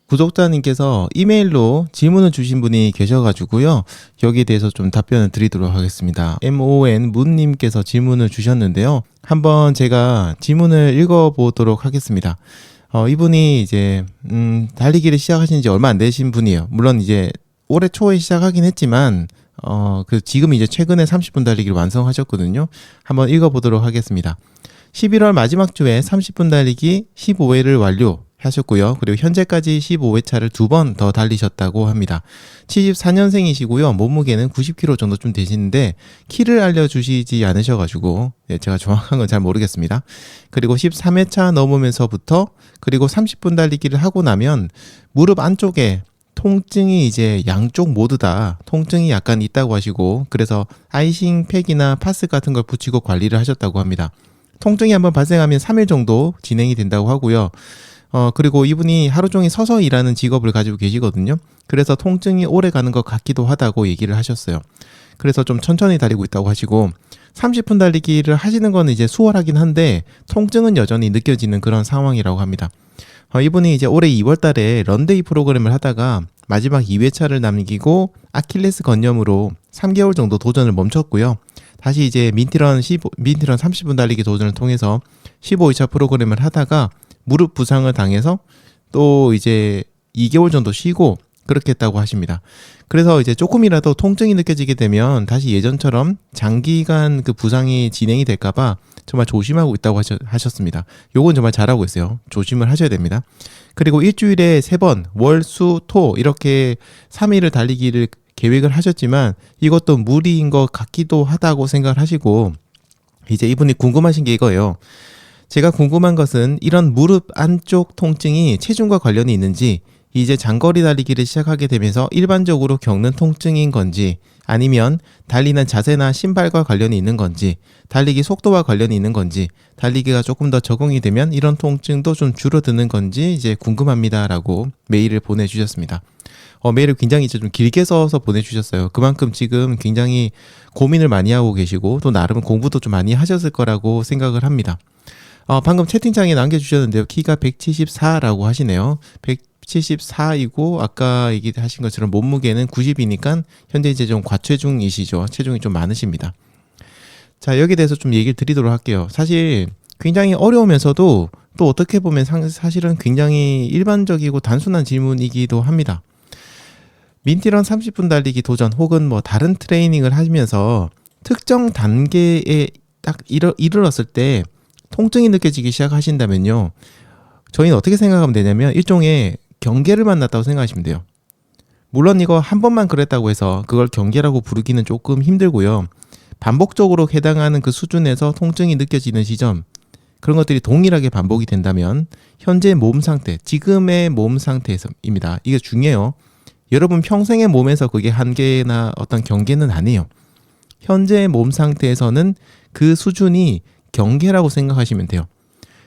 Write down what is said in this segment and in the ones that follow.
구독자님께서 이메일로 질문을 주신 분이 계셔가지고요. 여기에 대해서 좀 답변을 드리도록 하겠습니다. 문님께서 질문을 주셨는데요. 한번 제가 질문을 읽어보도록 하겠습니다. 이분이 이제 달리기를 시작하신 지 얼마 안 되신 분이에요. 물론 이제 올해 초에 시작하긴 했지만 지금 이제 최근에 30분 달리기를 완성하셨거든요. 한번 읽어보도록 하겠습니다. 11월 마지막 주에 30분 달리기 15회를 완료하셨고요. 그리고 현재까지 15회차를 2번 더 달리셨다고 합니다. 74년생이시고요. 몸무게는 90kg 정도쯤 되시는데 키를 알려주시지 않으셔가지고 제가 정확한 건 잘 모르겠습니다. 그리고 13회차 넘으면서부터 그리고 30분 달리기를 하고 나면 무릎 안쪽에 통증이 이제 양쪽 모두 다 통증이 약간 있다고 하시고, 그래서 아이싱 팩이나 파스 같은 걸 붙이고 관리를 하셨다고 합니다. 통증이 한번 발생하면 3일 정도 진행이 된다고 하고요. 그리고 이분이 하루 종일 서서 일하는 직업을 가지고 계시거든요. 그래서 통증이 오래 가는 것 같기도 하다고 얘기를 하셨어요. 그래서 좀 천천히 달리고 있다고 하시고, 30분 달리기를 하시는 건 이제 수월하긴 한데 통증은 여전히 느껴지는 그런 상황이라고 합니다. 이분이 이제 올해 2월 달에 런데이 프로그램을 하다가 마지막 2회차를 남기고 아킬레스 건염으로 3개월 정도 도전을 멈췄고요. 다시 이제 민티런 30분 달리기 도전을 통해서 15회차 프로그램을 하다가 무릎 부상을 당해서 또 이제 2개월 정도 쉬고 그렇게 했다고 하십니다. 그래서 이제 조금이라도 통증이 느껴지게 되면 다시 예전처럼 장기간 그 부상이 진행이 될까봐 정말 조심하고 있다고 하셨습니다. 요건 정말 잘하고 있어요. 조심을 하셔야 됩니다. 그리고 일주일에 3번, 월, 수, 토 이렇게 3일을 달리기를 계획을 하셨지만 이것도 무리인 것 같기도 하다고 생각을 하시고, 이제 이분이 궁금하신 게 이거예요. 제가 궁금한 것은 이런 무릎 안쪽 통증이 체중과 관련이 있는지, 이제 장거리 달리기를 시작하게 되면서 일반적으로 겪는 통증인 건지, 아니면 달리는 자세나 신발과 관련이 있는 건지, 달리기 속도와 관련이 있는 건지, 달리기가 조금 더 적응이 되면 이런 통증도 좀 줄어드는 건지 이제 궁금합니다라고 메일을 보내주셨습니다. 메일을 굉장히 이제 좀 길게 써서 보내주셨어요. 그만큼 지금 굉장히 고민을 많이 하고 계시고 또 나름 공부도 좀 많이 하셨을 거라고 생각을 합니다. 방금 채팅창에 남겨주셨는데요. 키가 174라고 하시네요. 174이고 아까 얘기하신 것처럼 몸무게는 90이니까 현재 이제 좀 과체중이시죠. 체중이 좀 많으십니다. 자, 여기에 대해서 좀 얘기를 드리도록 할게요. 사실 굉장히 어려우면서도 또 어떻게 보면 사실은 굉장히 일반적이고 단순한 질문이기도 합니다. 민티런 30분 달리기 도전 혹은 뭐 다른 트레이닝을 하면서 특정 단계에 딱 이르렀을 때 통증이 느껴지기 시작하신다면요, 저희는 어떻게 생각하면 되냐면 일종의 경계를 만났다고 생각하시면 돼요. 물론 이거 한 번만 그랬다고 해서 그걸 경계라고 부르기는 조금 힘들고요. 반복적으로 해당하는 그 수준에서 통증이 느껴지는 시점, 그런 것들이 동일하게 반복이 된다면 현재 몸 상태, 지금의 몸 상태에서입니다. 이게 중요해요. 여러분 평생의 몸에서 그게 한계나 어떤 경계는 아니에요. 현재의 몸 상태에서는 그 수준이 경계라고 생각하시면 돼요.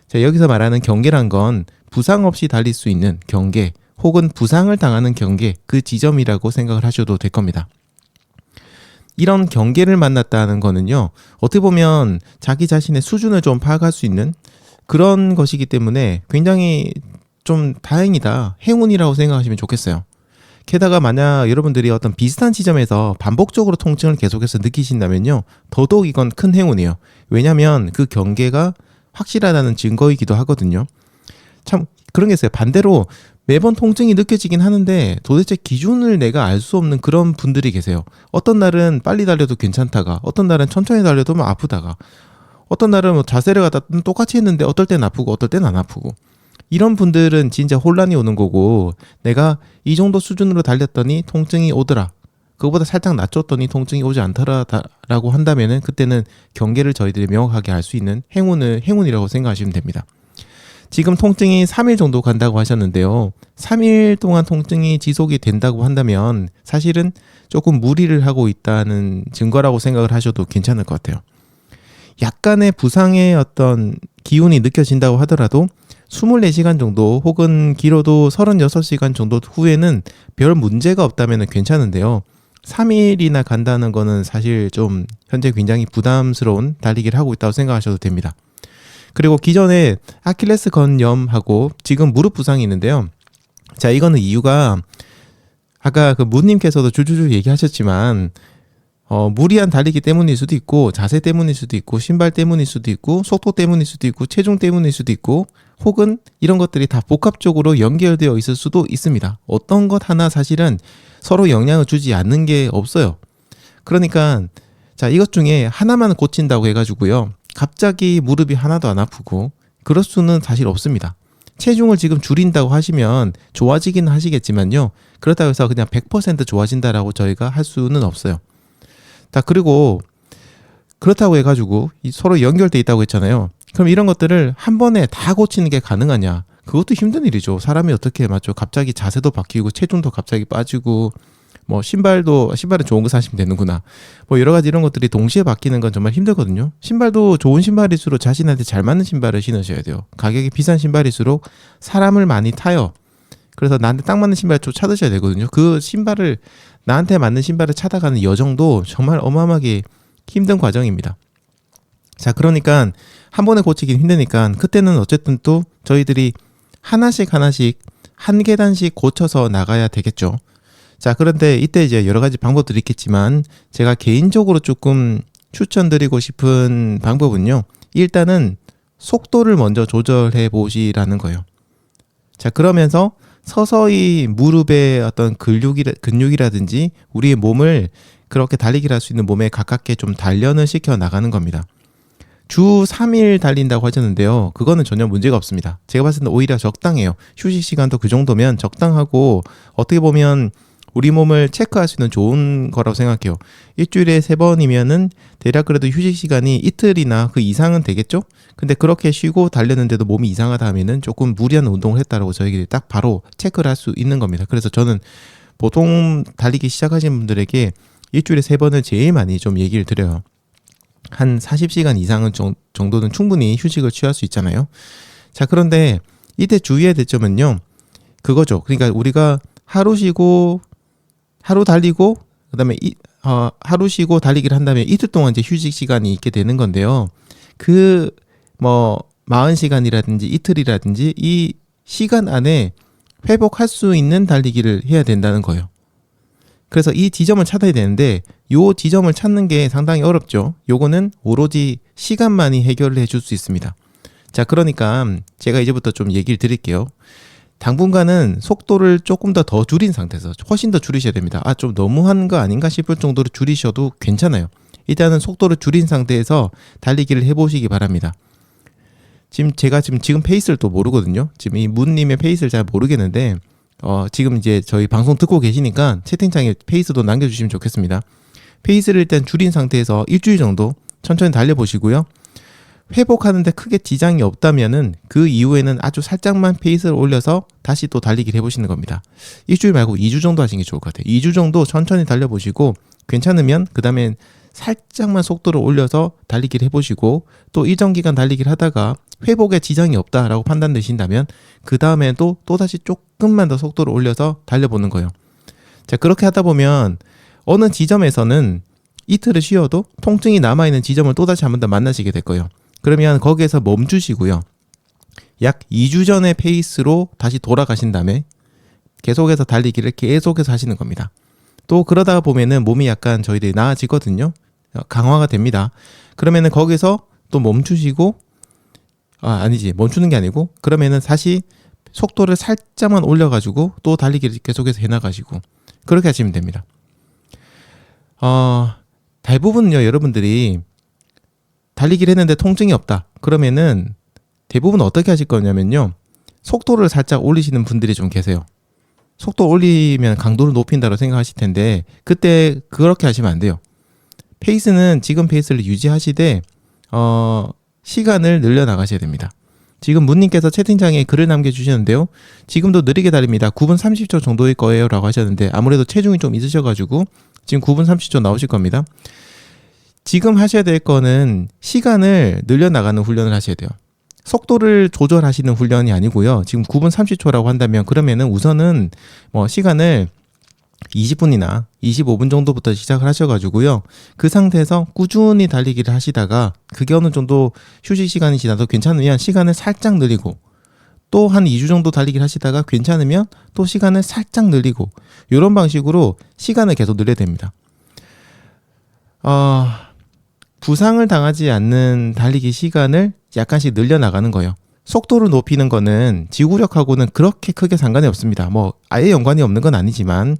자, 여기서 말하는 경계란 건 부상 없이 달릴 수 있는 경계 혹은 부상을 당하는 경계, 그 지점이라고 생각을 하셔도 될 겁니다. 이런 경계를 만났다는 거는요, 어떻게 보면 자기 자신의 수준을 좀 파악할 수 있는 그런 것이기 때문에 굉장히 좀 다행이다, 행운이라고 생각하시면 좋겠어요. 게다가 만약 여러분들이 어떤 비슷한 지점에서 반복적으로 통증을 계속해서 느끼신다면요, 더더욱 이건 큰 행운이에요. 왜냐하면 그 경계가 확실하다는 증거이기도 하거든요. 참 그런 게 있어요. 반대로 매번 통증이 느껴지긴 하는데 도대체 기준을 내가 알 수 없는 그런 분들이 계세요. 어떤 날은 빨리 달려도 괜찮다가, 어떤 날은 천천히 달려도 막 아프다가, 어떤 날은 뭐 자세를 갖다 똑같이 했는데 어떨 땐 아프고 어떨 땐 안 아프고, 이런 분들은 진짜 혼란이 오는 거고, 내가 이 정도 수준으로 달렸더니 통증이 오더라, 그거보다 살짝 낮췄더니 통증이 오지 않더라라고 한다면은 그때는 경계를 저희들이 명확하게 알 수 있는 행운이라고 생각하시면 됩니다. 지금 통증이 3일 정도 간다고 하셨는데요. 3일 동안 통증이 지속이 된다고 한다면 사실은 조금 무리를 하고 있다는 증거라고 생각을 하셔도 괜찮을 것 같아요. 약간의 부상의 어떤 기운이 느껴진다고 하더라도 24시간 정도 혹은 길어도 36시간 정도 후에는 별 문제가 없다면 괜찮은데요. 3일이나 간다는 거는 사실 좀 현재 굉장히 부담스러운 달리기를 하고 있다고 생각하셔도 됩니다. 그리고 기존에 아킬레스 건염하고 지금 무릎 부상이 있는데요. 자, 이거는 이유가 아까 그 문님께서도 줄줄줄 얘기하셨지만 무리한 달리기 때문일 수도 있고 자세 때문일 수도 있고 신발 때문일 수도 있고 속도 때문일 수도 있고 체중 때문일 수도 있고 혹은 이런 것들이 다 복합적으로 연결되어 있을 수도 있습니다. 어떤 것 하나 사실은 서로 영향을 주지 않는 게 없어요. 그러니까 자, 이것 중에 하나만 고친다고 해가지고요 갑자기 무릎이 하나도 안 아프고 그럴 수는 사실 없습니다. 체중을 지금 줄인다고 하시면 좋아지기는 하시겠지만요 그렇다고 해서 그냥 100% 좋아진다라고 저희가 할 수는 없어요. 자, 그리고 그렇다고 해가지고 서로 연결돼 있다고 했잖아요. 그럼 이런 것들을 한 번에 다 고치는 게 가능하냐? 그것도 힘든 일이죠. 사람이 어떻게 맞죠? 갑자기 자세도 바뀌고 체중도 갑자기 빠지고 뭐 신발은 좋은 거 사시면 되는구나. 뭐 여러 가지 이런 것들이 동시에 바뀌는 건 정말 힘들거든요. 신발도 좋은 신발일수록 자신한테 잘 맞는 신발을 신으셔야 돼요. 가격이 비싼 신발일수록 사람을 많이 타요. 그래서 나한테 딱 맞는 신발을 좀 찾으셔야 되거든요. 그 신발을 나한테 맞는 신발을 찾아가는 여정도 정말 어마어마하게 힘든 과정입니다. 자, 그러니까 한 번에 고치긴 힘드니까 그때는 어쨌든 또 저희들이 하나씩 한 계단씩 고쳐서 나가야 되겠죠. 자, 그런데 이때 이제 여러 가지 방법들이 있겠지만 제가 개인적으로 조금 추천드리고 싶은 방법은요. 일단은 속도를 먼저 조절해 보시라는 거예요. 자, 그러면서 서서히 무릎의 어떤 근육이라든지 우리의 몸을 그렇게 달리기를 할 수 있는 몸에 가깝게 좀 단련을 시켜 나가는 겁니다. 주 3일 달린다고 하셨는데요. 그거는 전혀 문제가 없습니다. 제가 봤을 때는 오히려 적당해요. 휴식 시간도 그 정도면 적당하고 어떻게 보면 우리 몸을 체크할 수 있는 좋은 거라고 생각해요. 일주일에 3번이면은 대략 그래도 휴식 시간이 이틀이나 그 이상은 되겠죠? 근데 그렇게 쉬고 달렸는데도 몸이 이상하다 하면은 조금 무리한 운동을 했다라고 저희들이 딱 바로 체크를 할 수 있는 겁니다. 그래서 저는 보통 달리기 시작하신 분들에게 일주일에 3번을 제일 많이 좀 얘기를 드려요. 한 40시간 이상은 정도는 충분히 휴식을 취할 수 있잖아요. 자, 그런데 이때 주의해야 될 점은요. 그거죠. 그러니까 우리가 하루 쉬고 하루 달리고 그다음에 하루 쉬고 달리기를 한다면 이틀 동안 이제 휴식 시간이 있게 되는 건데요. 그 뭐 40시간이라든지 이틀이라든지 이 시간 안에 회복할 수 있는 달리기를 해야 된다는 거예요. 그래서 이 지점을 찾아야 되는데 요 지점을 찾는 게 상당히 어렵죠. 요거는 오로지 시간만이 해결을 해줄 수 있습니다. 자, 그러니까 제가 이제부터 좀 얘기를 드릴게요. 당분간은 속도를 조금 더 줄인 상태에서 훨씬 더 줄이셔야 됩니다. 좀 너무한 거 아닌가 싶을 정도로 줄이셔도 괜찮아요. 일단은 속도를 줄인 상태에서 달리기를 해보시기 바랍니다. 제가 지금 페이스를 또 모르거든요. 지금 이 문님의 페이스를 잘 모르겠는데 지금 이제 저희 방송 듣고 계시니까 채팅창에 페이스도 남겨주시면 좋겠습니다. 페이스를 일단 줄인 상태에서 일주일 정도 천천히 달려보시고요. 회복하는데 크게 지장이 없다면은 그 이후에는 아주 살짝만 페이스를 올려서 다시 또 달리기를 해보시는 겁니다. 일주일 말고 2주 정도 하시는 게 좋을 것 같아요. 2주 정도 천천히 달려보시고 괜찮으면 그 다음에 살짝만 속도를 올려서 달리기를 해보시고 또 일정 기간 달리기를 하다가 회복에 지장이 없다라고 판단되신다면 그 다음에도 또다시 조금만 더 속도를 올려서 달려보는 거예요. 자, 그렇게 하다 보면 어느 지점에서는 이틀을 쉬어도 통증이 남아있는 지점을 또다시 한 번 더 만나시게 될 거예요. 그러면 거기에서 멈추시고요. 약 2주 전의 페이스로 다시 돌아가신 다음에 계속해서 달리기를 계속해서 하시는 겁니다. 또 그러다 보면은 몸이 약간 저희들이 나아지거든요. 강화가 됩니다. 그러면은 거기서 또 멈추시고 멈추는 게 아니고 그러면은 다시 속도를 살짝만 올려가지고 또 달리기를 계속해서 해나가시고 그렇게 하시면 됩니다. 대부분은요, 여러분들이 달리기를 했는데 통증이 없다. 그러면은 대부분 어떻게 하실 거냐면요. 속도를 살짝 올리시는 분들이 좀 계세요. 속도 올리면 강도를 높인다고 생각하실 텐데 그때 그렇게 하시면 안 돼요. 페이스는 지금 페이스를 유지하시되 시간을 늘려나가셔야 됩니다. 지금 문님께서 채팅창에 글을 남겨주셨는데요. 지금도 느리게 달립니다. 9분 30초 정도일 거예요 라고 하셨는데 아무래도 체중이 좀 있으셔가지고 지금 9분 30초 나오실 겁니다. 지금 하셔야 될 거는 시간을 늘려나가는 훈련을 하셔야 돼요. 속도를 조절하시는 훈련이 아니고요. 지금 9분 30초라고 한다면 그러면은 우선은 시간을 20분이나 25분 정도부터 시작을 하셔가지고요. 그 상태에서 꾸준히 달리기를 하시다가 그게 어느 정도 휴식 시간이 지나도 괜찮으면 시간을 살짝 늘리고 또 한 2주 정도 달리기를 하시다가 괜찮으면 또 시간을 살짝 늘리고 이런 방식으로 시간을 계속 늘려야 됩니다. 부상을 당하지 않는 달리기 시간을 약간씩 늘려나가는 거예요. 속도를 높이는 거는 지구력하고는 그렇게 크게 상관이 없습니다. 뭐 아예 연관이 없는 건 아니지만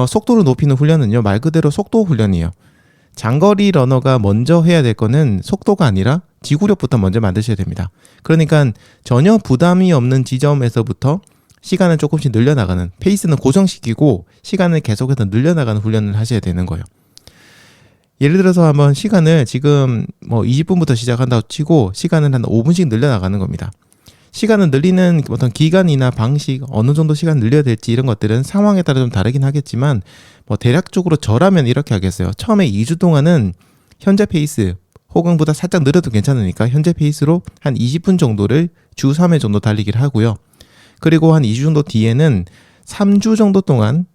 속도를 높이는 훈련은요, 말 그대로 속도 훈련이에요. 장거리 러너가 먼저 해야 될 거는 속도가 아니라 지구력부터 먼저 만드셔야 됩니다. 그러니까 전혀 부담이 없는 지점에서부터 시간을 조금씩 늘려나가는, 페이스는 고정시키고 시간을 계속해서 늘려나가는 훈련을 하셔야 되는 거예요. 예를 들어서 한번 시간을 지금 뭐 20분부터 시작한다고 치고 시간을 한 5분씩 늘려나가는 겁니다. 시간을 늘리는 어떤 기간이나 방식, 어느 정도 시간 늘려야 될지 이런 것들은 상황에 따라 좀 다르긴 하겠지만 뭐 대략적으로 저라면 이렇게 하겠어요. 처음에 2주 동안은 현재 페이스 혹은 보다 살짝 느려도 괜찮으니까 현재 페이스로 한 20분 정도를 주 3회 정도 달리기를 하고요. 그리고 한 2주 정도 뒤에는 3주 정도 동안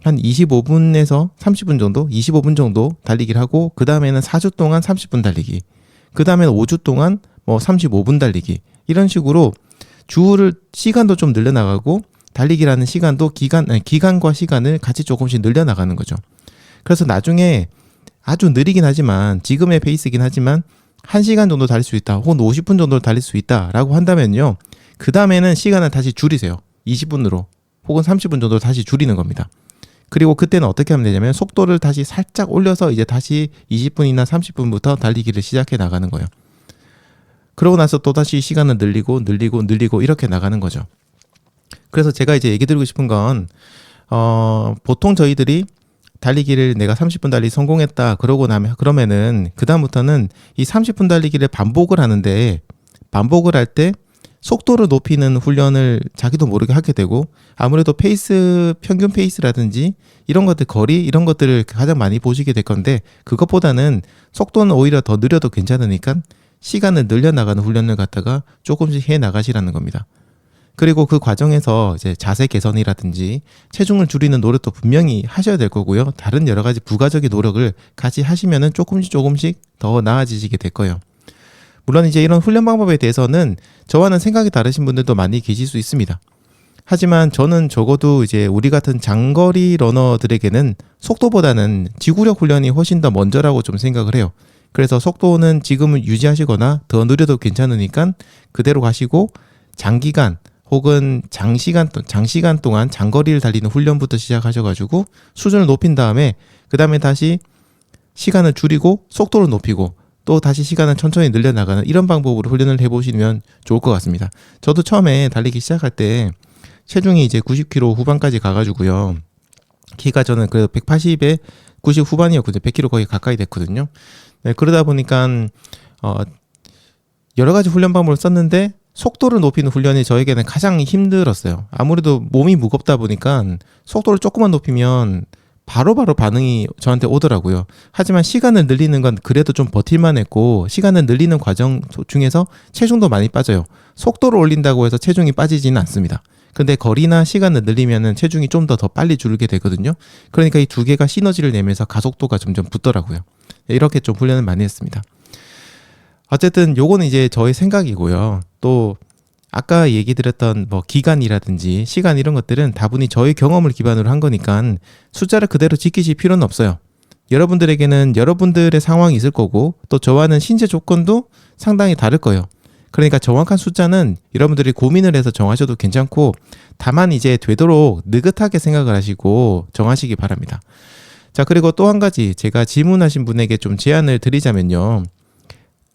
한 25분에서 30분 정도, 25분 정도 달리기를 하고 그 다음에는 4주 동안 30분 달리기, 그 다음에는 5주 동안 뭐 35분 달리기, 이런 식으로 주를 시간도 좀 늘려나가고 달리기라는 시간도 기간과 시간을 같이 조금씩 늘려나가는 거죠. 그래서 나중에 아주 느리긴 하지만 지금의 페이스긴 하지만 1시간 정도 달릴 수 있다 혹은 50분 정도 달릴 수 있다 라고 한다면요, 그 다음에는 시간을 다시 줄이세요. 20분으로 혹은 30분 정도 다시 줄이는 겁니다. 그리고 그때는 어떻게 하면 되냐면 속도를 다시 살짝 올려서 이제 다시 20분이나 30분부터 달리기를 시작해 나가는 거예요. 그러고 나서 또 다시 시간을 늘리고 이렇게 나가는 거죠. 그래서 제가 이제 얘기 드리고 싶은 건 보통 저희들이 달리기를 내가 30분 달리기 성공했다 그러면은 그 다음부터는 이 30분 달리기를 반복을 하는데, 반복을 할 때 속도를 높이는 훈련을 자기도 모르게 하게 되고, 아무래도 페이스, 평균 페이스라든지 이런 것들, 거리 이런 것들을 가장 많이 보시게 될 건데, 그것보다는 속도는 오히려 더 느려도 괜찮으니까 시간을 늘려나가는 훈련을 갖다가 조금씩 해 나가시라는 겁니다. 그리고 그 과정에서 이제 자세 개선이라든지 체중을 줄이는 노력도 분명히 하셔야 될 거고요. 다른 여러 가지 부가적인 노력을 같이 하시면은 조금씩 더 나아지시게 될 거예요. 물론 이제 이런 훈련 방법에 대해서는 저와는 생각이 다르신 분들도 많이 계실 수 있습니다. 하지만 저는 적어도 이제 우리 같은 장거리 러너들에게는 속도보다는 지구력 훈련이 훨씬 더 먼저라고 좀 생각을 해요. 그래서 속도는 지금은 유지하시거나 더 느려도 괜찮으니까 그대로 가시고, 장기간 혹은 장시간 동안 장거리를 달리는 훈련부터 시작하셔가지고 수준을 높인 다음에 그 다음에 다시 시간을 줄이고 속도를 높이고 또 다시 시간을 천천히 늘려나가는 이런 방법으로 훈련을 해보시면 좋을 것 같습니다. 저도 처음에 달리기 시작할 때 체중이 이제 90kg 후반까지 가가지고요. 키가 저는 그래도 180에 90 후반이었거든요. 100kg 거의 가까이 됐거든요. 네, 그러다 보니까 여러 가지 훈련 방법을 썼는데 속도를 높이는 훈련이 저에게는 가장 힘들었어요. 아무래도 몸이 무겁다 보니까 속도를 조금만 높이면 바로바로 반응이 저한테 오더라고요. 하지만 시간을 늘리는 건 그래도 좀 버틸만 했고, 시간을 늘리는 과정 중에서 체중도 많이 빠져요. 속도를 올린다고 해서 체중이 빠지지는 않습니다. 근데 거리나 시간을 늘리면은 체중이 좀 더 빨리 줄게 되거든요. 그러니까 이 두 개가 시너지를 내면서 가속도가 점점 붙더라고요. 이렇게 좀 훈련을 많이 했습니다. 어쨌든 요거는 이제 저의 생각이고요. 또 아까 얘기 드렸던 뭐 기간이라든지 시간 이런 것들은 다분히 저의 경험을 기반으로 한 거니까 숫자를 그대로 지키실 필요는 없어요. 여러분들에게는 여러분들의 상황이 있을 거고 또 저와는 신체 조건도 상당히 다를 거예요. 그러니까 정확한 숫자는 여러분들이 고민을 해서 정하셔도 괜찮고, 다만 이제 되도록 느긋하게 생각을 하시고 정하시기 바랍니다. 자, 그리고 또 한 가지 제가 질문하신 분에게 좀 제안을 드리자면요.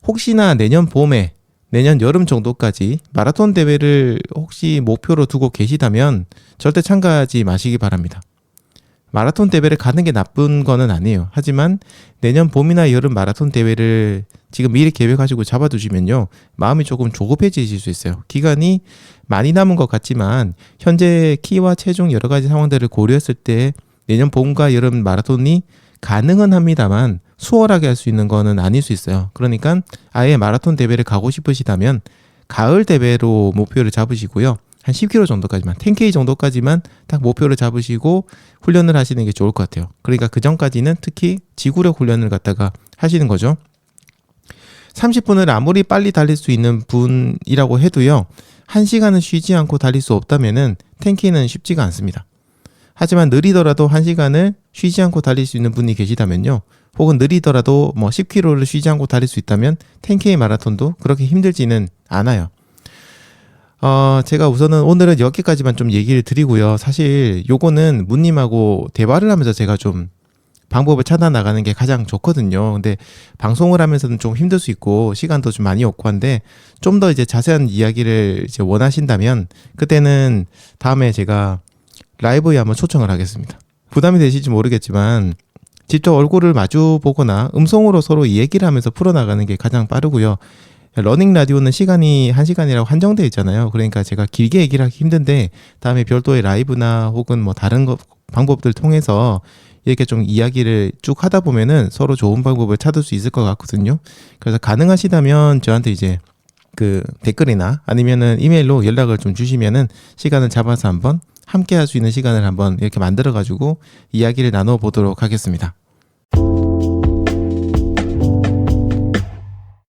혹시나 내년 봄에, 내년 여름 정도까지 마라톤 대회를 혹시 목표로 두고 계시다면 절대 참가하지 마시기 바랍니다. 마라톤 대회를 가는 게 나쁜 거는 아니에요. 하지만 내년 봄이나 여름 마라톤 대회를 지금 미리 계획하시고 잡아두시면요, 마음이 조금 조급해지실 수 있어요. 기간이 많이 남은 것 같지만 현재 키와 체중 여러 가지 상황들을 고려했을 때 내년 봄과 여름 마라톤이 가능은 합니다만 수월하게 할 수 있는 거는 아닐 수 있어요. 그러니까 아예 마라톤 대회를 가고 싶으시다면 가을 대회로 목표를 잡으시고요. 한 10km 정도까지만, 10K 정도까지만 딱 목표를 잡으시고 훈련을 하시는 게 좋을 것 같아요. 그러니까 그 전까지는 특히 지구력 훈련을 갖다가 하시는 거죠. 30분을 아무리 빨리 달릴 수 있는 분이라고 해도요, 1시간은 쉬지 않고 달릴 수 없다면은 10K는 쉽지가 않습니다. 하지만 느리더라도 1시간을 쉬지 않고 달릴 수 있는 분이 계시다면요. 혹은 느리더라도 뭐 10km를 쉬지 않고 달릴 수 있다면 10K 마라톤도 그렇게 힘들지는 않아요. 제가 우선은 오늘은 여기까지만 좀 얘기를 드리고요. 사실 요거는 문님하고 대화를 하면서 제가 좀 방법을 찾아 나가는 게 가장 좋거든요. 근데 방송을 하면서는 좀 힘들 수 있고 시간도 좀 많이 없고 한데 좀 더 이제 자세한 이야기를 이제 원하신다면 그때는 다음에 제가 라이브에 한번 초청을 하겠습니다. 부담이 되실지 모르겠지만 직접 얼굴을 마주 보거나 음성으로 서로 이 얘기를 하면서 풀어나가는 게 가장 빠르고요. 러닝 라디오는 시간이 1시간이라고 한정되어 있잖아요. 그러니까 제가 길게 얘기를 하기 힘든데 다음에 별도의 라이브나 혹은 뭐 다른 방법들 통해서 이렇게 좀 이야기를 쭉 하다 보면은 서로 좋은 방법을 찾을 수 있을 것 같거든요. 그래서 가능하시다면 저한테 이제 그 댓글이나 아니면은 이메일로 연락을 좀 주시면은 시간을 잡아서 한번 함께 할 수 있는 시간을 한번 이렇게 만들어 가지고 이야기를 나눠 보도록 하겠습니다.